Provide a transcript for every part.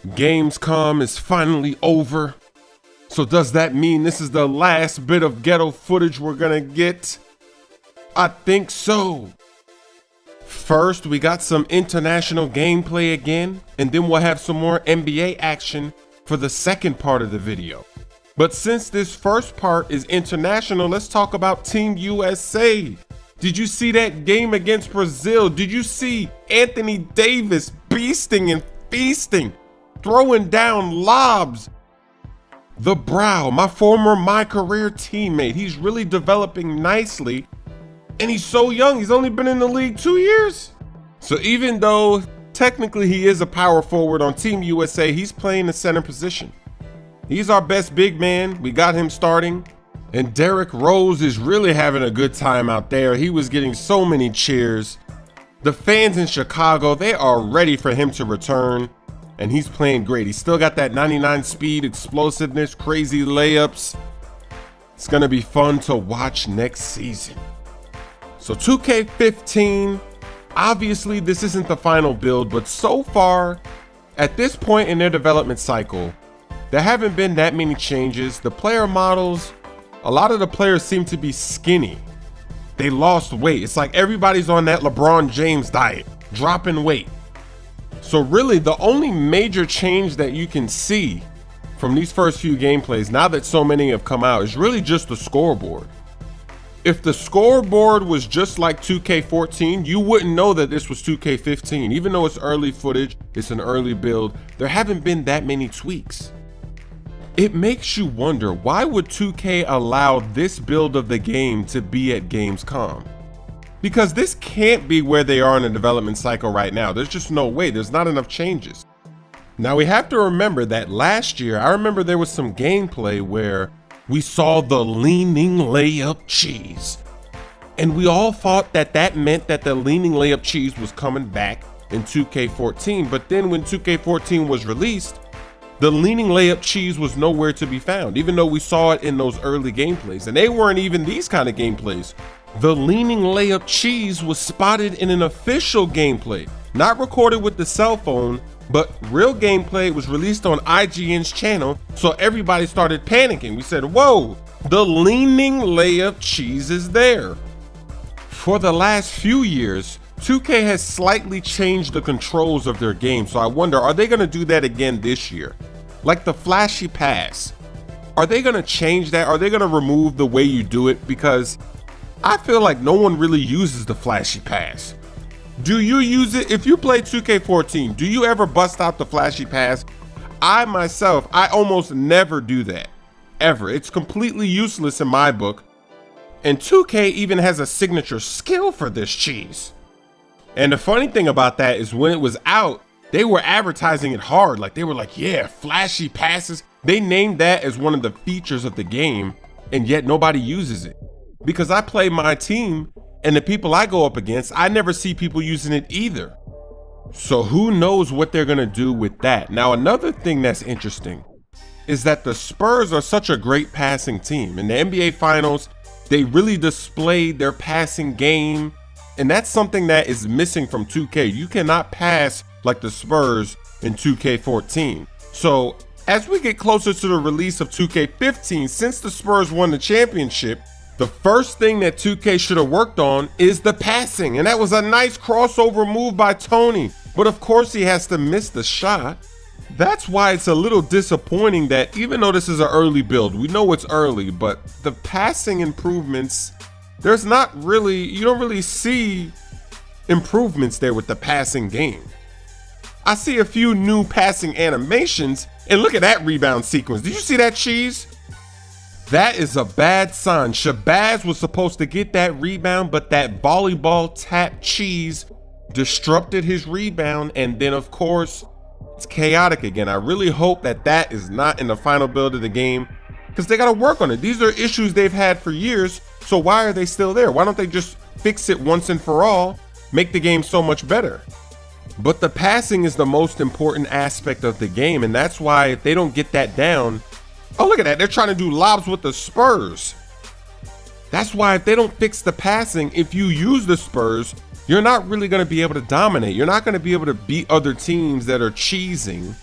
Gamescom is finally over. So does that mean this is the last bit of Ghetto footage we're gonna get? I think so. First, we got some international gameplay again, and then we'll have some more NBA action for the second part of the video. But since this first part is international, let's talk about Team USA. Did you see that game against Brazil? Did you see Anthony Davis beasting and feasting, throwing down lobs? The Brow, my career teammate, he's really developing nicely, and he's so young. He's only been in the league 2 years. So even though technically he is a power forward on Team USA, he's playing the center position. He's our best big man. We got him starting. And Derrick Rose is really having a good time out there. He was getting so many cheers. The fans in Chicago, they are ready for him to return. And he's playing great. He's still got that 99 speed, explosiveness, crazy layups. It's gonna be fun to watch next season. So 2K15, obviously this isn't the final build, but so far, at this point in their development cycle, there haven't been that many changes. The player models, a lot of the players seem to be skinny. They lost weight. It's like everybody's on that LeBron James diet, dropping weight. So really the only major change that you can see from these first few gameplays, now that so many have come out, is really just the scoreboard. If the scoreboard was just like 2K14, you wouldn't know that this was 2K15. Even though it's early footage, it's an early build, there haven't been that many tweaks. It makes you wonder, why would 2K allow this build of the game to be at Gamescom? Because this can't be where they are in the development cycle right now. There's just no way. There's not enough changes. Now we have to remember that last year, I remember there was some gameplay where we saw the leaning layup cheese. And we all thought that that meant that the leaning layup cheese was coming back in 2K14. But then when 2K14 was released, the leaning layup cheese was nowhere to be found, even though we saw it in those early gameplays. And they weren't even these kind of gameplays. The leaning layup cheese was spotted in an official gameplay, not recorded with the cell phone, but real gameplay. Was released on IGN's channel, so everybody started panicking. We said, whoa, the leaning layup cheese is there. For the last few years, 2K has slightly changed the controls of their game, so I wonder, are they gonna do that again this year? Like the flashy pass, are they gonna change that? Are they gonna remove the way you do it? Because I feel like no one really uses the flashy pass. Do you use it? If you play 2K14, do you ever bust out the flashy pass? I myself, I almost never do that, ever. It's completely useless in my book. And 2K even has a signature skill for this cheese. And the funny thing about that is when it was out, they were advertising it hard. Like they were like, yeah, flashy passes. They named that as one of the features of the game, and yet nobody uses it. Because I play my team and the people I go up against, I never see people using it either. So who knows what they're gonna do with that. Now, another thing that's interesting is that the Spurs are such a great passing team. In the NBA Finals, they really displayed their passing game. And that's something that is missing from 2K. You cannot pass like the Spurs in 2K14. So as we get closer to the release of 2K15, since the Spurs won the championship, the first thing that 2K should have worked on is the passing. And that was a nice crossover move by Tony. But of course he has to miss the shot. That's why it's a little disappointing that even though this is an early build, we know it's early, but the passing improvements, there's not really, you don't really see improvements there with the passing game. I see a few new passing animations, and look at that rebound sequence. Did you see that cheese? That is a bad sign. Shabazz was supposed to get that rebound, but that volleyball tap cheese disrupted his rebound, and then of course, it's chaotic again. I really hope that that is not in the final build of the game, because they gotta work on it. These are issues they've had for years, so why are they still there? Why don't they just fix it once and for all, make the game so much better? But the passing is the most important aspect of the game, and that's why if they don't get that down, oh look at that, they're trying to do lobs with the Spurs. That's why if they don't fix the passing, if you use the Spurs, you're not really gonna be able to dominate. You're not gonna be able to beat other teams that are cheesing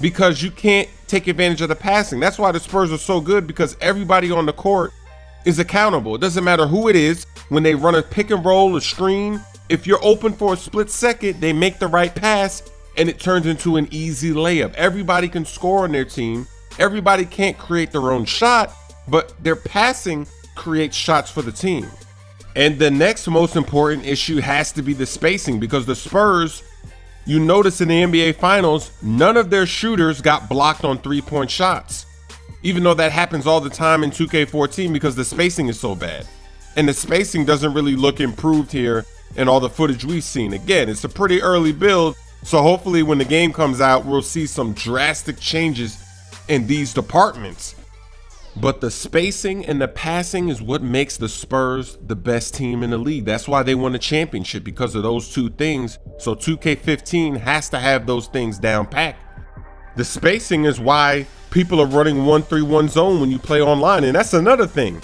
because you can't take advantage of the passing. That's why the Spurs are so good, because everybody on the court is accountable. It doesn't matter who it is. When they run a pick and roll, a screen, if you're open for a split second, they make the right pass and it turns into an easy layup. Everybody can score on their team. Everybody can't create their own shot, but their passing creates shots for the team. And the next most important issue has to be the spacing, because the Spurs, you notice in the NBA Finals, none of their shooters got blocked on three-point shots. Even though that happens all the time in 2K14 because the spacing is so bad. And the spacing doesn't really look improved here in all the footage we've seen. Again, it's a pretty early build, so hopefully when the game comes out, we'll see some drastic changes in these departments. But the spacing and the passing is what makes the Spurs the best team in the league. That's why they won the championship, because of those two things. So 2K15 has to have those things down pat. The spacing is why people are running 1-3-1 zone when you play online, and that's another thing.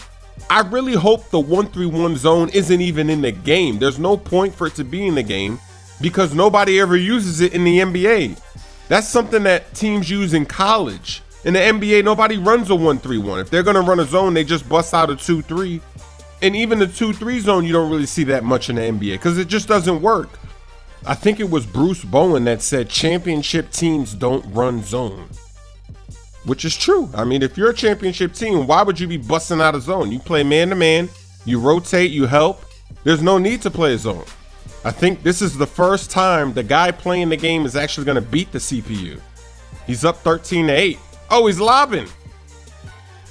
I really hope the 1-3-1 zone isn't even in the game. There's no point for it to be in the game because nobody ever uses it in the NBA. That's something that teams use in college. In the NBA, nobody runs a 1-3-1. If they're gonna run a zone, they just bust out a 2-3. And even the 2-3 zone, you don't really see that much in the NBA because it just doesn't work. I think it was Bruce Bowen that said championship teams don't run zone. Which is true. I mean, if you're a championship team, why would you be busting out a zone? You play man to man, you rotate, you help. There's no need to play a zone. I think this is the first time the guy playing the game is actually gonna beat the CPU. He's up 13-8. Oh, he's lobbing.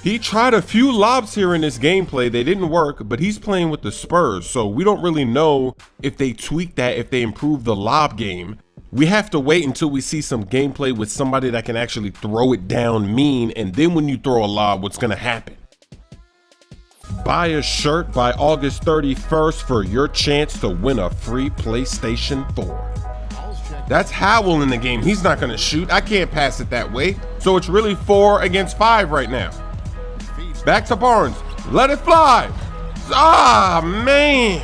He tried a few lobs here in this gameplay. They didn't work, but he's playing with the Spurs. So we don't really know if they tweak that, if they improve the lob game. We have to wait until we see some gameplay with somebody that can actually throw it down mean, and then when you throw a lob, what's gonna happen? Buy a shirt by August 31st for your chance to win a free PlayStation 4. That's Howell in the game. He's not gonna shoot. I can't pass it that way. So it's really 4 against 5 right now. Back to Barnes. Let it fly. Ah, man.